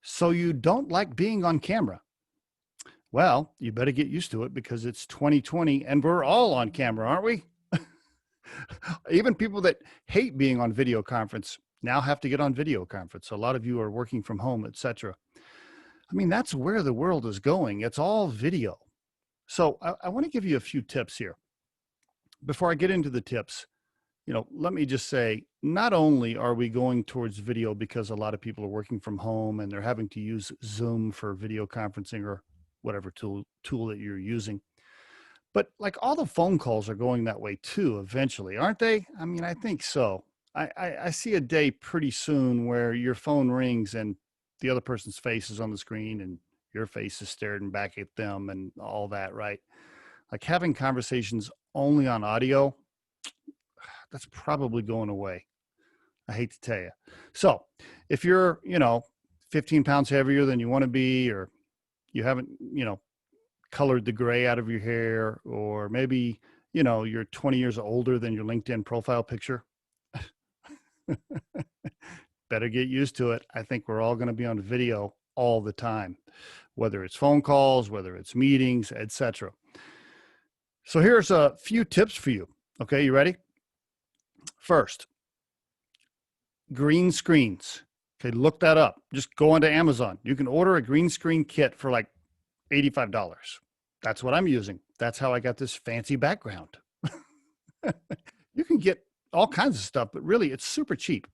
So you don't like being on camera? Well, you better get used to it because it's 2020 and we're all on camera, aren't we? Even people that hate being on video conference now have to get on video conference. A lot of you are working from home, etc. I mean, that's where the world is going. It's all video. So I want to give you a few tips here. Before I get into the tips, let me just say, not only are we going towards video because a lot of people are working from home and they're having to use Zoom for video conferencing or whatever tool that you're using, but like all the phone calls are going that way too, eventually, aren't they? I mean, I think so. I see a day pretty soon where your phone rings and the other person's face is on the screen and your face is staring back at them and all that, right? Like having conversations only on audio, that's probably going away. I hate to tell you. So if you're, 15 pounds heavier than you want to be, or you haven't, colored the gray out of your hair, or maybe, you're 20 years older than your LinkedIn profile picture, better get used to it. I think we're all going to be on video all the time, whether it's phone calls, whether it's meetings, etc. So here's a few tips for you. Okay, you ready? First, green screens. Okay, look that up. Just go onto Amazon. You can order a green screen kit for like $85. That's what I'm using. That's how I got this fancy background. You can get all kinds of stuff, but really it's super cheap.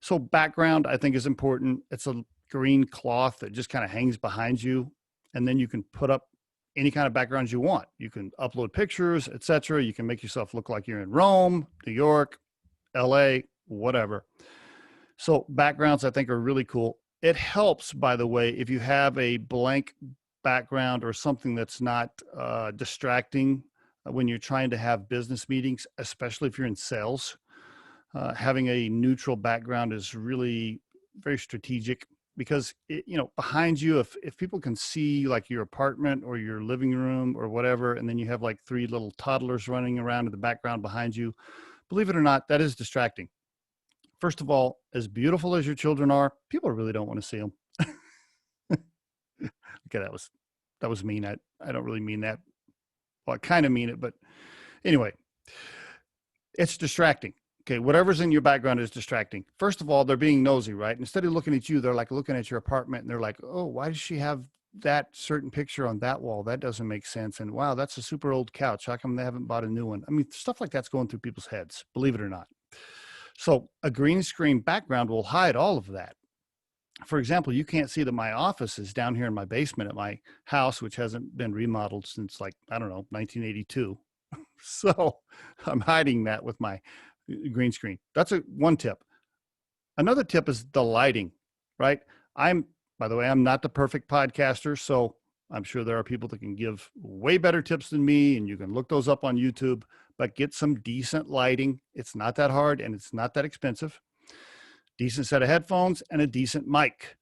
So background, I think, is important. It's a green cloth that just kind of hangs behind you, and then you can put up any kind of backgrounds you want. You can upload pictures, etc. You can make yourself look like you're in Rome, New York, LA, whatever. So backgrounds, I think, are really cool. It helps, by the way, if you have a blank background or something that's not distracting when you're trying to have business meetings, especially if you're in sales. Having a neutral background is really very strategic because, behind you, if people can see like your apartment or your living room or whatever, and then you have like 3 little toddlers running around in the background behind you, believe it or not, that is distracting. First of all, as beautiful as your children are, people really don't want to see them. Okay, that was mean. I don't really mean that. Well, I kind of mean it, but anyway, it's distracting. Okay, whatever's in your background is distracting. First of all, they're being nosy, right? Instead of looking at you, they're like looking at your apartment and they're like, oh, why does she have that certain picture on that wall? That doesn't make sense. And wow, that's a super old couch. How come they haven't bought a new one? I mean, stuff like that's going through people's heads, believe it or not. So a green screen background will hide all of that. For example, you can't see that my office is down here in my basement at my house, which hasn't been remodeled since like, I don't know, 1982. So I'm hiding that with my green screen. That's one tip. Another tip is the lighting, right? By the way, I'm not the perfect podcaster, so I'm sure there are people that can give way better tips than me, and you can look those up on YouTube, but get some decent lighting. It's not that hard and it's not that expensive. Decent set of headphones and a decent mic.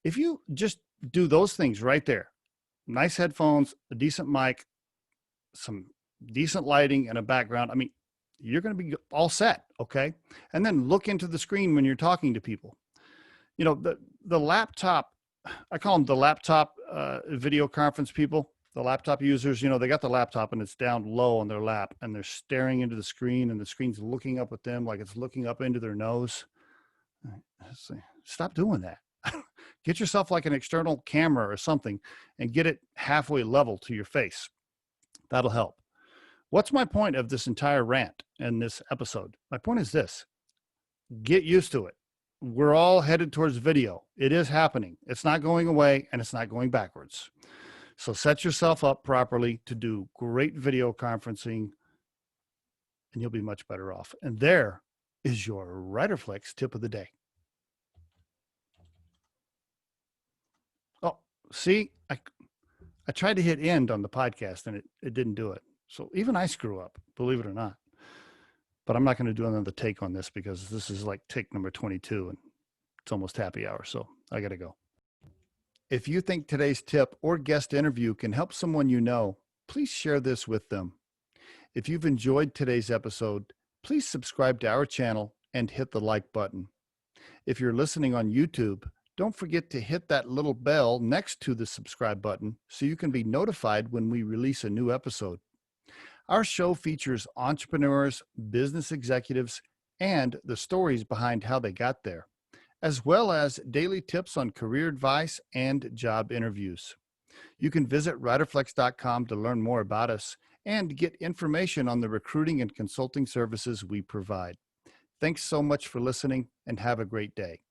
If you just do those things right there, nice headphones, a decent mic, some decent lighting and a background, I mean, you're going to be all set. Okay. And then look into the screen when you're talking to people. The laptop, I call them the laptop video conference people, the laptop users. They got the laptop and it's down low on their lap and they're staring into the screen and the screen's looking up at them like it's looking up into their nose. Stop doing that. Get yourself like an external camera or something and get it halfway level to your face. That'll help. What's my point of this entire rant and this episode? My point is this: get used to it. We're all headed towards video. It is happening. It's not going away and it's not going backwards. So set yourself up properly to do great video conferencing and you'll be much better off. And there is your Riderflex tip of the day. Oh, see, I tried to hit end on the podcast and it didn't do it. So even I screw up, believe it or not. But I'm not going to do another take on this because this is like take number 22 and it's almost happy hour. So I got to go. If you think today's tip or guest interview can help someone you know, please share this with them. If you've enjoyed today's episode, please subscribe to our channel and hit the like button. If you're listening on YouTube, Don't forget to hit that little bell next to the subscribe button so you can be notified when we release a new episode. Our show features entrepreneurs, business executives, and the stories behind how they got there, as well as daily tips on career advice and job interviews. You can visit riderflex.com to learn more about us and get information on the recruiting and consulting services we provide. Thanks so much for listening and have a great day.